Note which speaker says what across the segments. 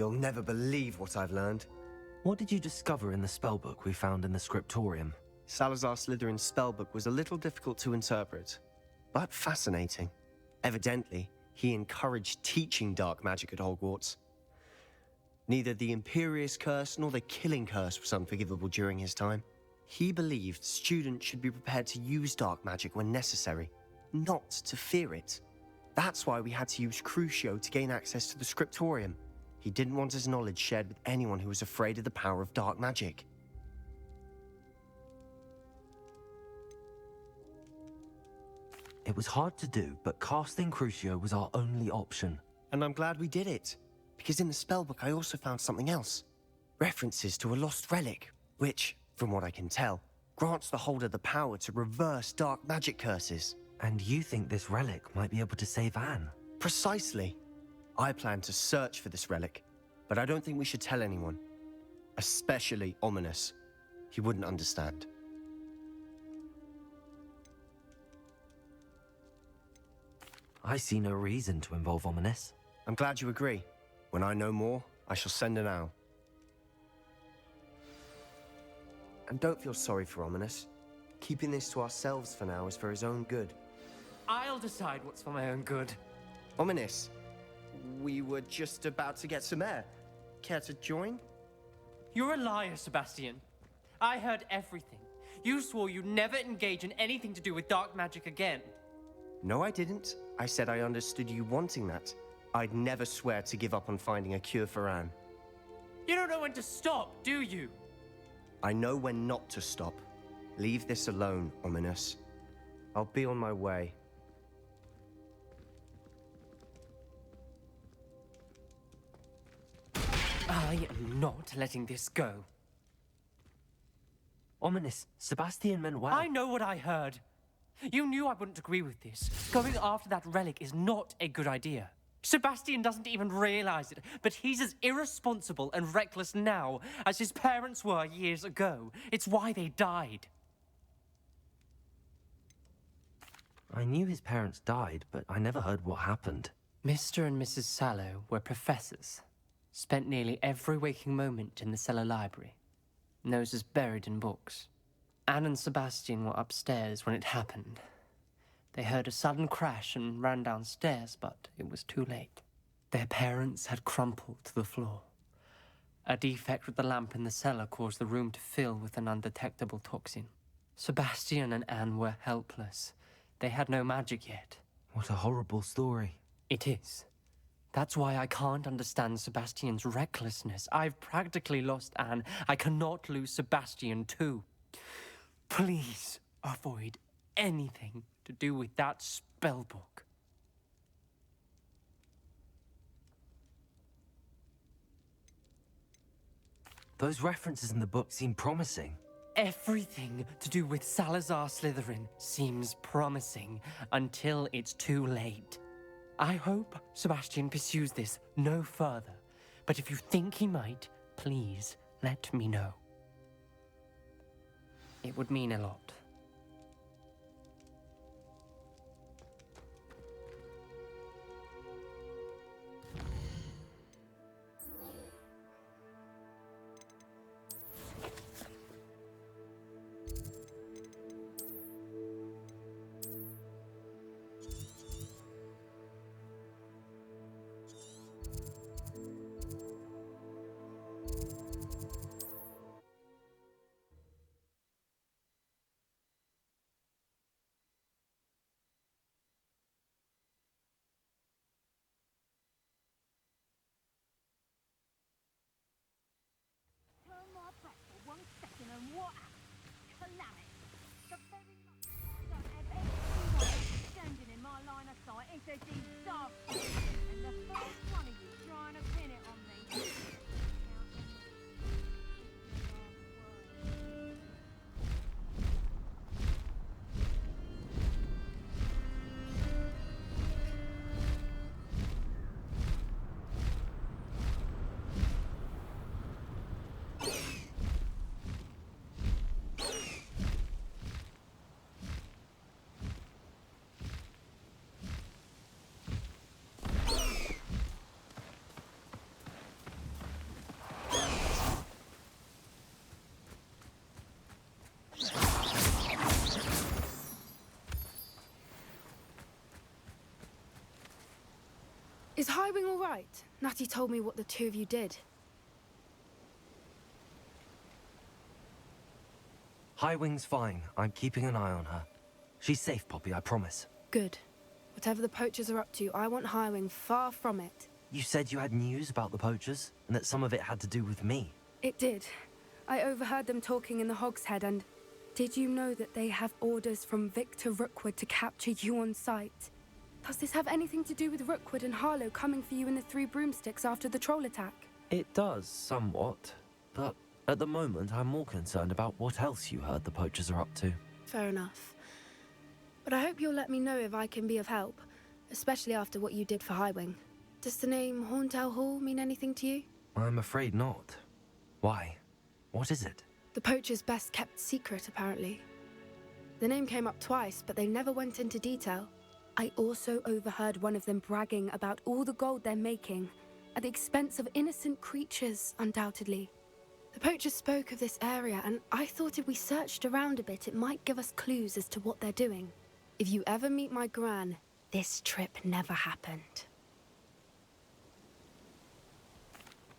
Speaker 1: You'll never believe what I've learned.
Speaker 2: What did you discover in the spellbook we found in the scriptorium?
Speaker 1: Salazar Slytherin's spellbook was a little difficult to interpret, but fascinating. Evidently, he encouraged teaching dark magic at Hogwarts. Neither the Imperious Curse nor the Killing Curse was unforgivable during his time. He believed students should be prepared to use dark magic when necessary, not to fear it. That's why we had to use Crucio to gain access to the scriptorium. He didn't want his knowledge shared with anyone who was afraid of the power of dark magic.
Speaker 2: It was hard to do, but casting Crucio was our only option.
Speaker 1: And I'm glad we did it, because in the spellbook I also found something else. References to a lost relic, which, from what I can tell, grants the holder the power to reverse dark magic curses.
Speaker 2: And you think this relic might be able to save Anne?
Speaker 1: Precisely. I plan to search for this relic, but I don't think we should tell anyone. Especially Ominous. He wouldn't understand.
Speaker 2: I see no reason to involve Ominous.
Speaker 1: I'm glad you agree. When I know more, I shall send an owl. And don't feel sorry for Ominous. Keeping this to ourselves for now is for his own good.
Speaker 3: I'll decide what's for my own good.
Speaker 1: Ominous, we were just about to get some air. Care to join?
Speaker 3: You're a liar, Sebastian. I heard everything. You swore you'd never engage in anything to do with dark magic again.
Speaker 1: No, I didn't. I said I understood you wanting that. I'd never swear to give up on finding a cure for Anne.
Speaker 3: You don't know when to stop, do you?
Speaker 1: I know when not to stop. Leave this alone, Ominous. I'll be on my way.
Speaker 3: I am not letting this go.
Speaker 2: Ominous, Sebastian meant well.
Speaker 3: I know what I heard. You knew I wouldn't agree with this. Going after that relic is not a good idea. Sebastian doesn't even realize it, but he's as irresponsible and reckless now as his parents were years ago. It's why they died.
Speaker 2: I knew his parents died, but I never heard what happened.
Speaker 3: Mr. and Mrs. Sallow were professors. Spent nearly every waking moment in the cellar library. Noses buried in books. Anne and Sebastian were upstairs when it happened. They heard a sudden crash and ran downstairs, but it was too late. Their parents had crumpled to the floor. A defect with the lamp in the cellar caused the room to fill with an undetectable toxin. Sebastian and Anne were helpless. They had no magic yet.
Speaker 2: What a horrible story.
Speaker 3: It is. That's why I can't understand Sebastian's recklessness. I've practically lost Anne. I cannot lose Sebastian too. Please avoid anything to do with that spellbook.
Speaker 2: Those references in the book seem promising.
Speaker 3: Everything to do with Salazar Slytherin seems promising until it's too late. I hope Sebastian pursues this no further, but if you think he might, please let me know. It would mean a lot.
Speaker 4: Is Highwing all right? Natty told me what the two of you did.
Speaker 2: Highwing's fine. I'm keeping an eye on her. She's safe, Poppy, I promise.
Speaker 4: Good. Whatever the poachers are up to, I want Highwing far from it.
Speaker 2: You said you had news about the poachers, and that some of it had to do with me.
Speaker 4: It did. I overheard them talking in the Hogshead, and did you know that they have orders from Victor Rookwood to capture you on sight? Does this have anything to do with Rookwood and Harlow coming for you in the Three Broomsticks after the troll attack?
Speaker 2: It does, somewhat. But at the moment, I'm more concerned about what else you heard the poachers are up to.
Speaker 4: Fair enough. But I hope you'll let me know if I can be of help, especially after what you did for Highwing. Does the name Horntail Hall mean anything to you?
Speaker 2: I'm afraid not. Why? What is it?
Speaker 4: The poachers' best kept secret, apparently. The name came up twice, but they never went into detail. I also overheard one of them bragging about all the gold they're making, at the expense of innocent creatures, undoubtedly. The poachers spoke of this area, and I thought if we searched around a bit, it might give us clues as to what they're doing. If you ever meet my gran, this trip never happened.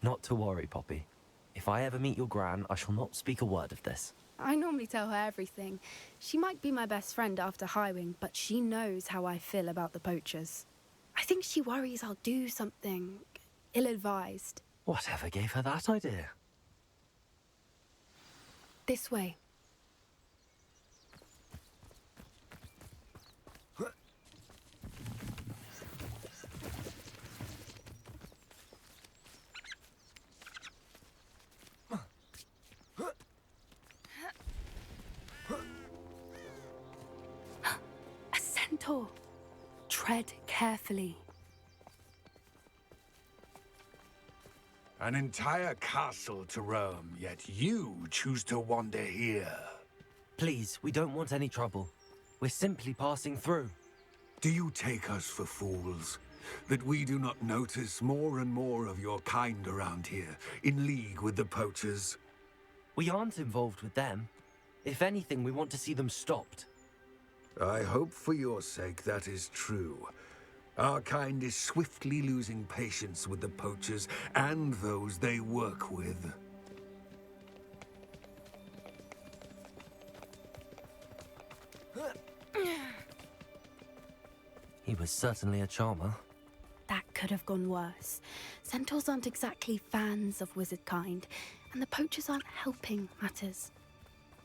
Speaker 2: Not to worry, Poppy. If I ever meet your gran, I shall not speak a word of this.
Speaker 4: I normally tell her everything. She might be my best friend after Highwing, but she knows how I feel about the poachers. I think she worries I'll do something ill-advised.
Speaker 2: Whatever gave her that idea?
Speaker 4: This way. A centaur. Tread carefully.
Speaker 5: An entire castle to roam, yet you choose to wander here.
Speaker 2: Please, we don't want any trouble. We're simply passing through.
Speaker 5: Do you take us for fools? That we do not notice more and more of your kind around here, in league with the poachers?
Speaker 2: We aren't involved with them. If anything, we want to see them stopped.
Speaker 5: I hope for your sake that is true. Our kind is swiftly losing patience with the poachers and those they work with.
Speaker 2: He was certainly a charmer.
Speaker 4: That could have gone worse. Centaurs aren't exactly fans of wizard kind, and the poachers aren't helping matters.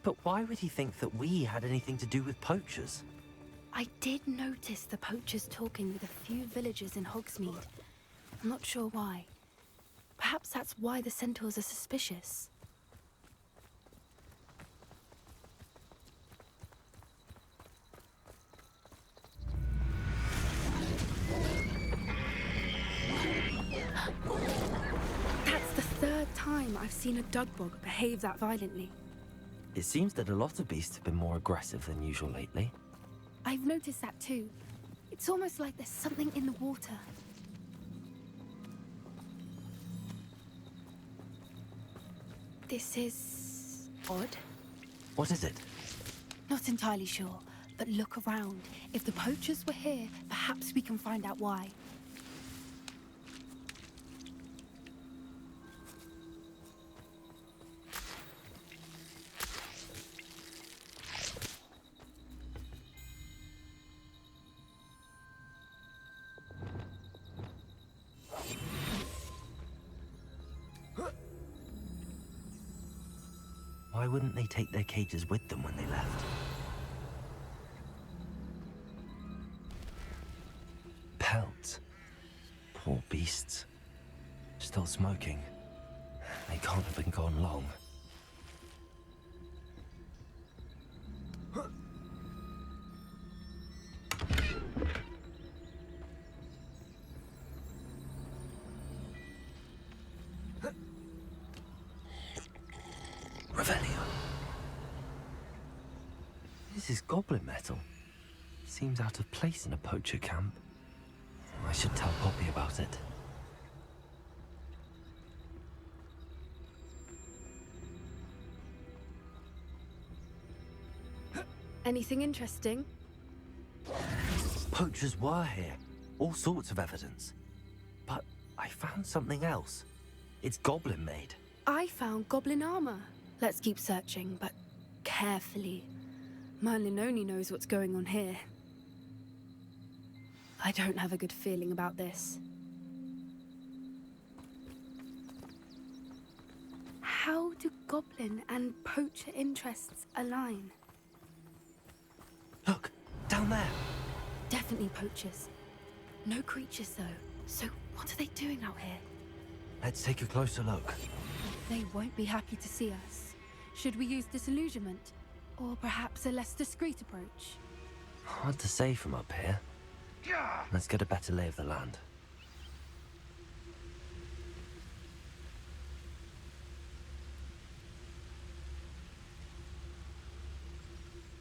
Speaker 2: But why would he think that we had anything to do with poachers?
Speaker 4: I did notice the poachers talking with a few villagers in Hogsmeade. I'm not sure why. Perhaps that's why the centaurs are suspicious. That's the third time I've seen a dugbog behave that violently.
Speaker 2: It seems that a lot of beasts have been more aggressive than usual lately.
Speaker 4: I've noticed that too. It's almost like there's something in the water. This is odd.
Speaker 2: What is it?
Speaker 4: Not entirely sure, but look around. If the poachers were here, perhaps we can find out why.
Speaker 2: Why wouldn't they take their cages with them when they left? Pelts. Poor beasts. Still smoking. They can't have been gone long. Revelio. This is goblin metal. Seems out of place in a poacher camp. I should tell Poppy about it.
Speaker 4: Anything interesting?
Speaker 2: Poachers were here. All sorts of evidence. found something else. It's goblin made.
Speaker 4: I found goblin armor. Let's keep searching, but carefully. Merlin only knows what's going on here. I don't have a good feeling about this. How do goblin and poacher interests align?
Speaker 2: Look, down there.
Speaker 4: Definitely poachers. No creatures, though. So what are they doing out here?
Speaker 2: Let's take a closer look.
Speaker 4: They won't be happy to see us. Should we use disillusionment? Or perhaps a less discreet approach?
Speaker 2: Hard to say from up here. Let's get a better lay of the land.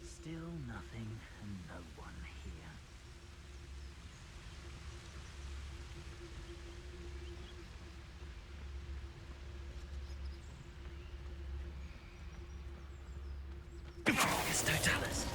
Speaker 6: Still nothing and no one here.
Speaker 2: It's Totalis.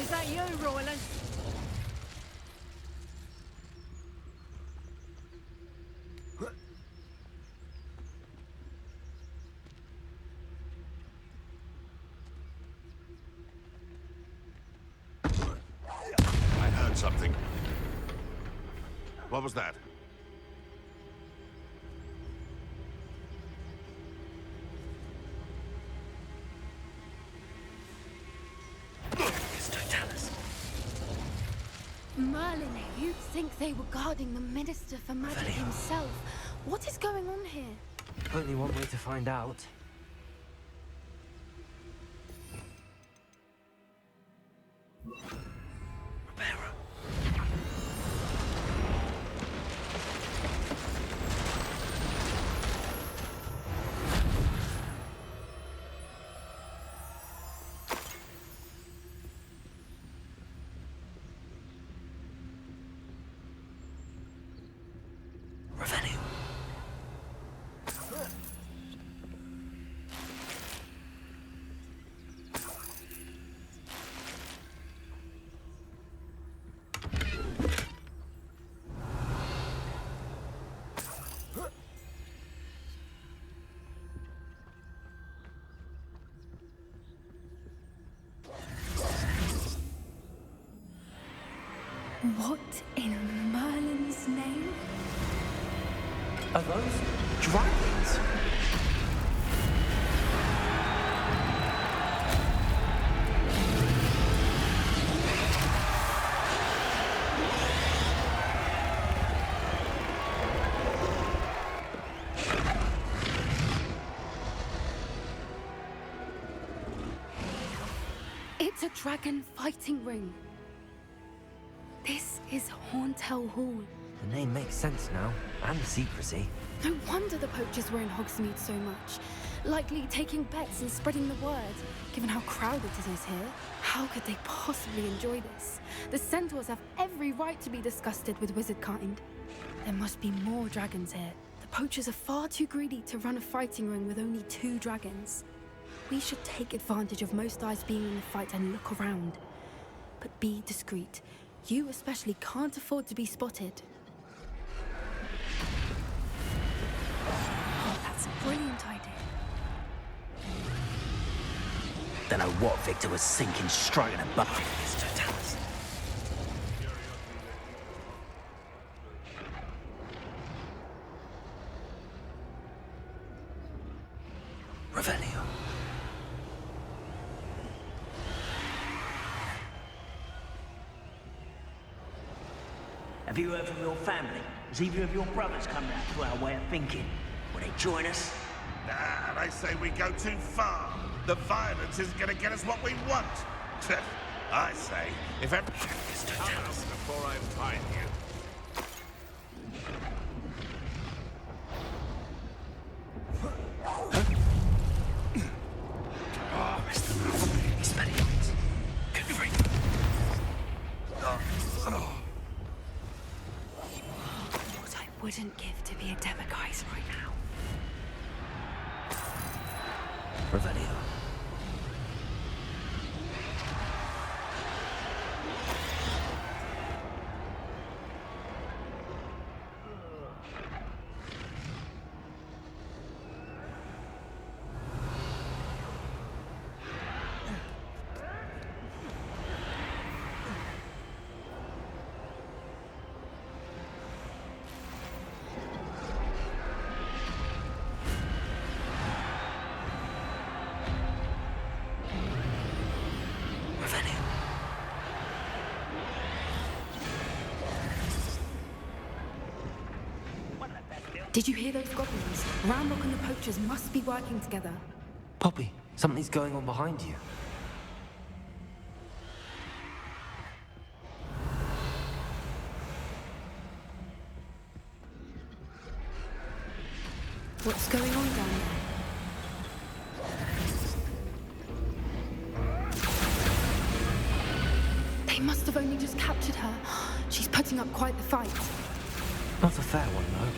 Speaker 4: Is that you, Roland?
Speaker 7: I heard something. What was that?
Speaker 2: It's Totalis.
Speaker 4: Merlin, you'd think they were guarding the Minister for Magic
Speaker 2: Revelio.
Speaker 4: himself. What is going on here?
Speaker 2: Only one way to find out. Repairer. Revelio.
Speaker 4: What in Merlin's name?
Speaker 2: Are those dragons?
Speaker 4: It's a dragon fighting ring. This is Hauntel Hall.
Speaker 2: The name makes sense now, and the secrecy.
Speaker 4: No wonder the poachers were in Hogsmeade so much. Likely taking bets and spreading the word, given how crowded it is here. How could they possibly enjoy this? The centaurs have every right to be disgusted with wizard kind. There must be more dragons here. The poachers are far too greedy to run a fighting ring with only 2 dragons. We should take advantage of most eyes being in the fight and look around. But be discreet. You especially can't afford to be spotted. Oh, that's a brilliant idea.
Speaker 6: Don't know what Victor was thinking, striking a bucket.
Speaker 2: It's Totalis. Revelio.
Speaker 6: Have you heard from your family? Has either of your brothers come round to our way of thinking? Will they join us?
Speaker 7: Nah, they say we go too far. The violence isn't gonna get us what we want. I say, if every...
Speaker 2: It's Totalis.
Speaker 7: before I find you.
Speaker 4: What I wouldn't give to be a Demiguise right now.
Speaker 2: Revelio.
Speaker 4: Did you hear those goblins? Ramrock and the poachers must be working together.
Speaker 2: Poppy, something's going on behind you.
Speaker 4: What's going on down there? They must have only just captured her. She's putting up quite the fight.
Speaker 2: Not a fair one, though.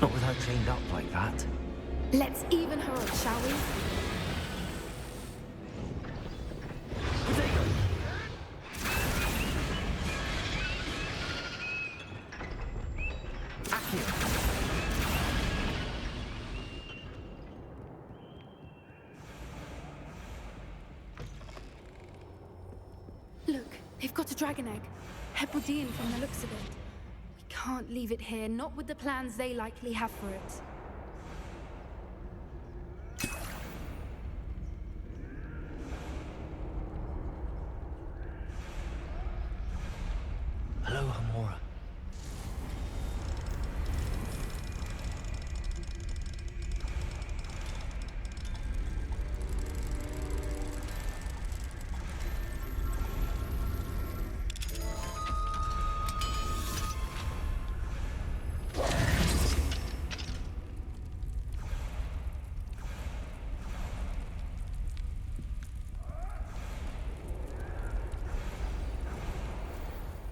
Speaker 2: Not with her chained up like that.
Speaker 4: Let's even her up, shall we? Look, they've got a dragon egg. Hebridean from the looks of it. We can't leave it here, not with the plans they likely have for it.
Speaker 2: Hello, Hamora.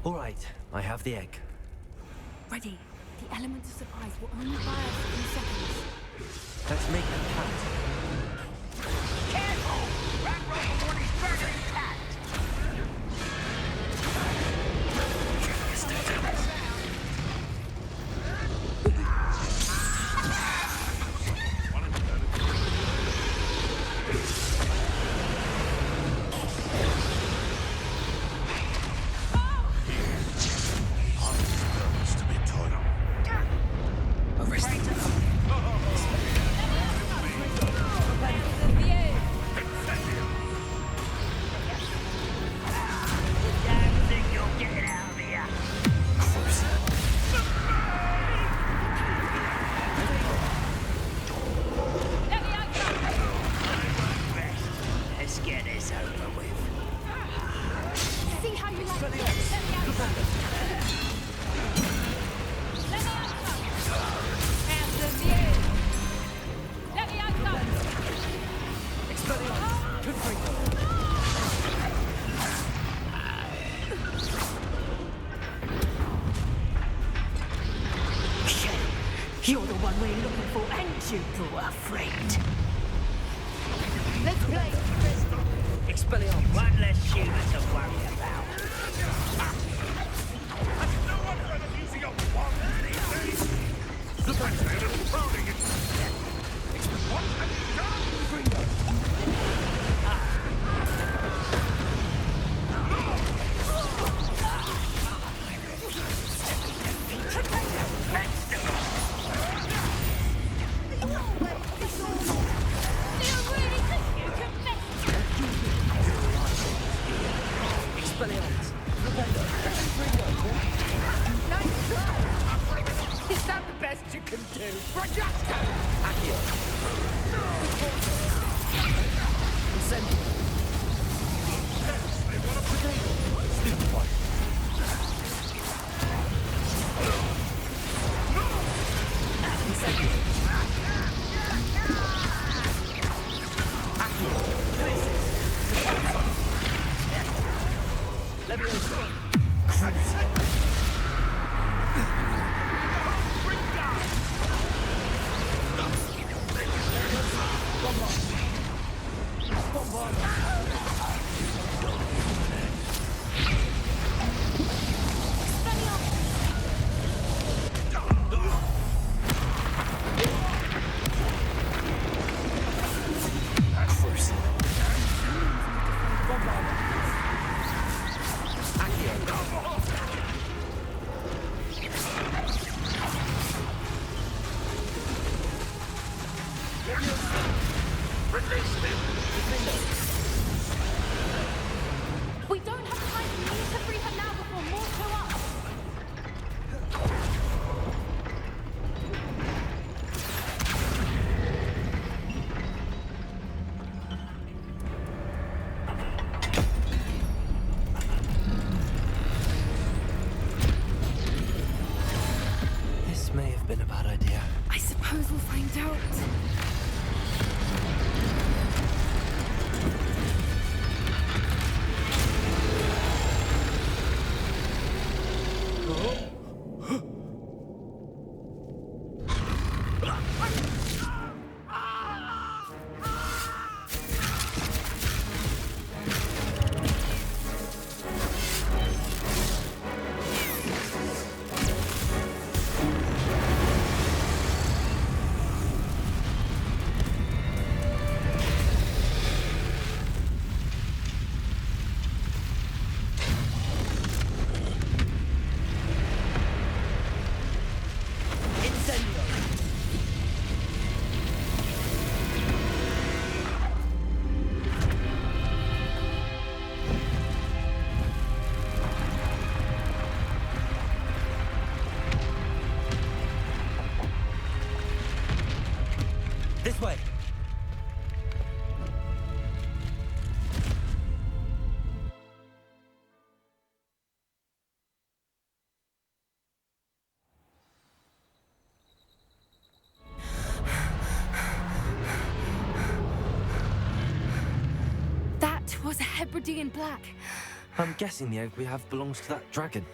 Speaker 2: All right, I have the egg.
Speaker 4: Ready. The element of surprise will only buy us in seconds.
Speaker 2: Let's make them count.
Speaker 6: Careful! Rat roll before these burning cats!
Speaker 8: You're the one we're looking for, ain't you, poor friend? Let's play.
Speaker 6: Expelliarmus. One less human to worry about.
Speaker 7: Has no one heard of using a wand these days? The fact they're a little frowning at what have you done?
Speaker 8: Is that the best you can do? Rajata!
Speaker 2: Accio. Incendio.
Speaker 7: They want a potato.
Speaker 2: Stupid one. Incendio. Accio. Levioso. Cruise. been a bad idea.
Speaker 4: I suppose we'll find out.
Speaker 2: This way!
Speaker 4: That was a Hebridean black.
Speaker 2: I'm guessing the egg we have belongs to that dragon.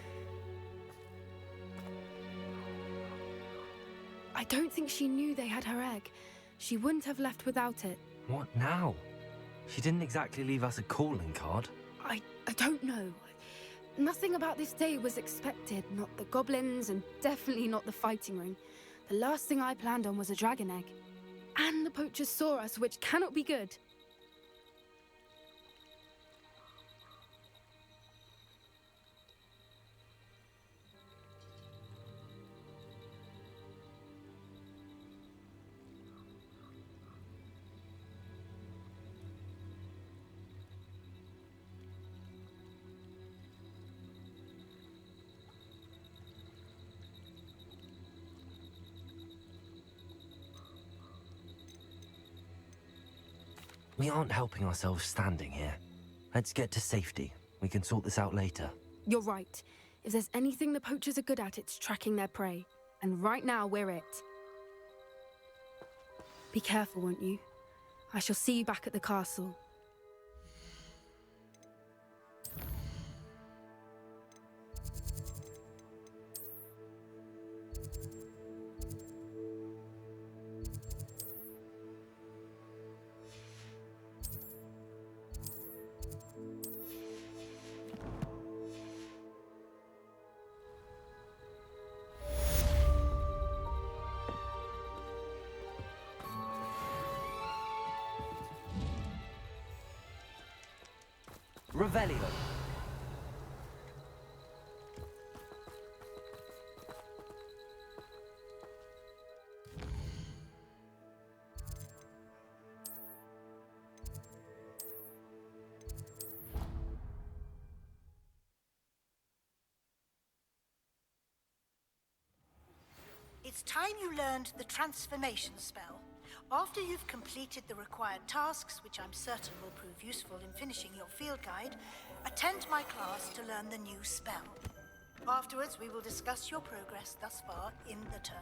Speaker 4: I don't think she knew they had her egg. She wouldn't have left without it.
Speaker 2: What now? She didn't exactly leave us a calling card.
Speaker 4: I don't know. Nothing about this day was expected. Not the goblins, and definitely not the fighting ring. The last thing I planned on was a dragon egg. And the poachers saw us, which cannot be good.
Speaker 2: We aren't helping ourselves standing here. Let's get to safety. We can sort this out later.
Speaker 4: You're right. If there's anything the poachers are good at, it's tracking their prey. And right now, we're it. Be careful, won't you? I shall see you back at the castle.
Speaker 2: Revelio.
Speaker 9: It's time you learned the transformation spell. After you've completed the required tasks, which I'm certain will prove useful in finishing your field guide, attend my class to learn the new spell. Afterwards, we will discuss your progress thus far in the term.